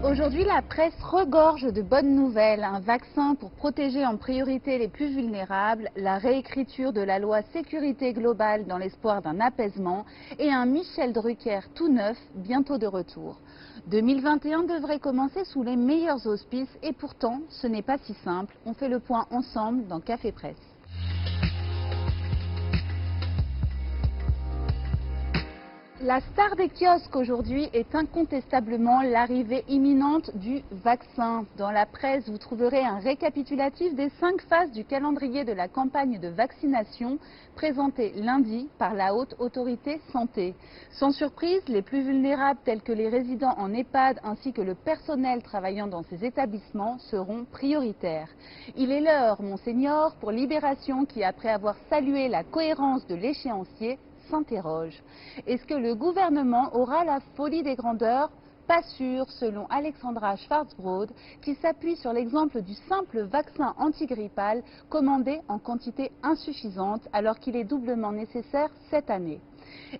Aujourd'hui, la presse regorge de bonnes nouvelles. Un vaccin pour protéger en priorité les plus vulnérables, la réécriture de la loi sécurité globale dans l'espoir d'un apaisement et un Michel Drucker tout neuf, bientôt de retour. 2021 devrait commencer sous les meilleurs auspices et pourtant, ce n'est pas si simple. On fait le point ensemble dans Café Presse. La star des kiosques aujourd'hui est incontestablement l'arrivée imminente du vaccin. Dans la presse, vous trouverez un récapitulatif des 5 phases du calendrier de la campagne de vaccination présenté lundi par la Haute Autorité Santé. Sans surprise, les plus vulnérables tels que les résidents en EHPAD ainsi que le personnel travaillant dans ces établissements seront prioritaires. Il est l'heure, Monseigneur, pour Libération qui, après avoir salué la cohérence de l'échéancier, s'interroge. Est-ce que le gouvernement aura la folie des grandeurs? Pas sûr, selon Alexandra Schwarzbrod, qui s'appuie sur l'exemple du simple vaccin antigrippal commandé en quantité insuffisante alors qu'il est doublement nécessaire cette année.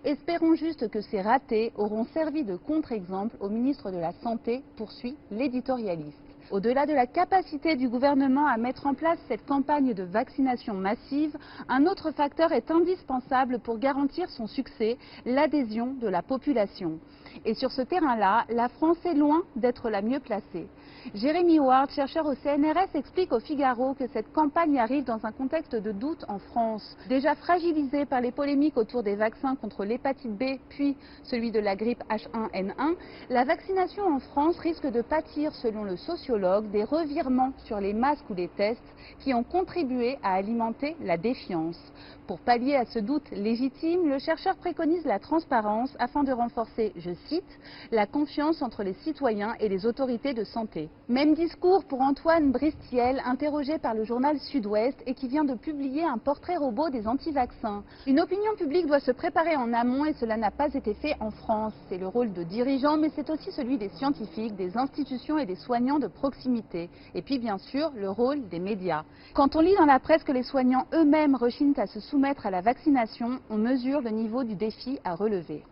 Espérons juste que ces ratés auront servi de contre-exemple au ministre de la Santé, poursuit l'éditorialiste. Au-delà de la capacité du gouvernement à mettre en place cette campagne de vaccination massive, un autre facteur est indispensable pour garantir son succès, l'adhésion de la population. Et sur ce terrain-là, la France est loin d'être la mieux placée. Jérémy Ward, chercheur au CNRS, explique au Figaro que cette campagne arrive dans un contexte de doute en France. Déjà fragilisée par les polémiques autour des vaccins contre l'hépatite B, puis celui de la grippe H1N1, la vaccination en France risque de pâtir, selon le sociologue, des revirements sur les masques ou les tests qui ont contribué à alimenter la défiance. Pour pallier à ce doute légitime, le chercheur préconise la transparence afin de renforcer, je cite, la confiance entre les citoyens et les autorités de santé. Même discours pour Antoine Bristiel, interrogé par le journal Sud-Ouest et qui vient de publier un portrait robot des anti-vaccins. Une opinion publique doit se préparer en amont et cela n'a pas été fait en France. C'est le rôle de dirigeants, mais c'est aussi celui des scientifiques, des institutions et des soignants de proximité. Et puis bien sûr, le rôle des médias. Quand on lit dans la presse que les soignants eux-mêmes rechignent à se soumettre à la vaccination, on mesure le niveau du défi à relever.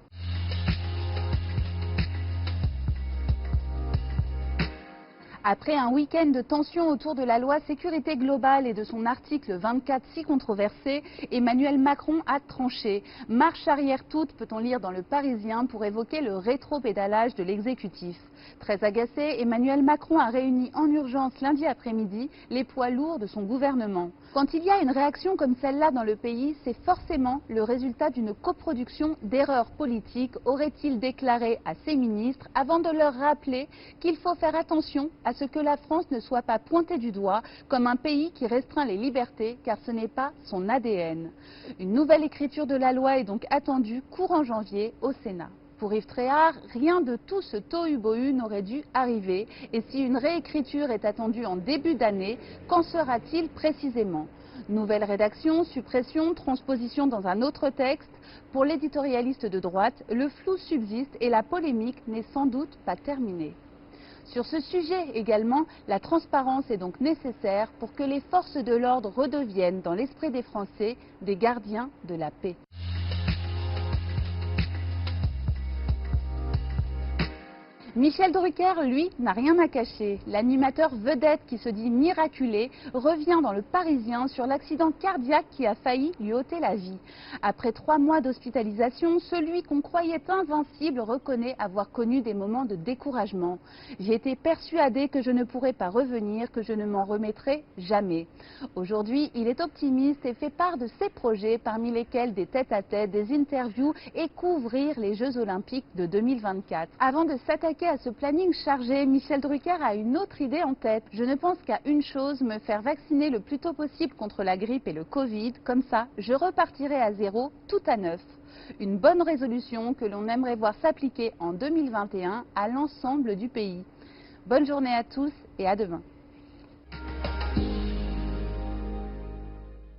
Après un week-end de tension autour de la loi sécurité globale et de son article 24 si controversé, Emmanuel Macron a tranché. Marche arrière toute, peut-on lire dans Le Parisien, pour évoquer le rétropédalage de l'exécutif. Très agacé, Emmanuel Macron a réuni en urgence lundi après-midi les poids lourds de son gouvernement. Quand il y a une réaction comme celle-là dans le pays, c'est forcément le résultat d'une coproduction d'erreurs politiques, aurait-il déclaré à ses ministres avant de leur rappeler qu'il faut faire attention à ce que la France ne soit pas pointée du doigt comme un pays qui restreint les libertés car ce n'est pas son ADN. Une nouvelle écriture de la loi est donc attendue courant janvier au Sénat. Pour Yves Tréhard, rien de tout ce tohu-bohu n'aurait dû arriver. Et si une réécriture est attendue en début d'année, qu'en sera-t-il précisément? Nouvelle rédaction, suppression, transposition dans un autre texte? Pour l'éditorialiste de droite, le flou subsiste et la polémique n'est sans doute pas terminée. Sur ce sujet également, la transparence est donc nécessaire pour que les forces de l'ordre redeviennent, dans l'esprit des Français, des gardiens de la paix. Michel Drucker, lui, n'a rien à cacher. L'animateur vedette qui se dit miraculé revient dans Le Parisien sur l'accident cardiaque qui a failli lui ôter la vie. Après 3 mois d'hospitalisation, celui qu'on croyait invincible reconnaît avoir connu des moments de découragement. J'ai été persuadé que je ne pourrais pas revenir, que je ne m'en remettrai jamais. Aujourd'hui, il est optimiste et fait part de ses projets, parmi lesquels des tête-à-tête, des interviews et couvrir les Jeux Olympiques de 2024. Avant de s'attaquer à ce planning chargé, Michel Drucker a une autre idée en tête. Je ne pense qu'à une chose, me faire vacciner le plus tôt possible contre la grippe et le Covid. Comme ça, je repartirai à zéro, tout à neuf. Une bonne résolution que l'on aimerait voir s'appliquer en 2021 à l'ensemble du pays. Bonne journée à tous et à demain.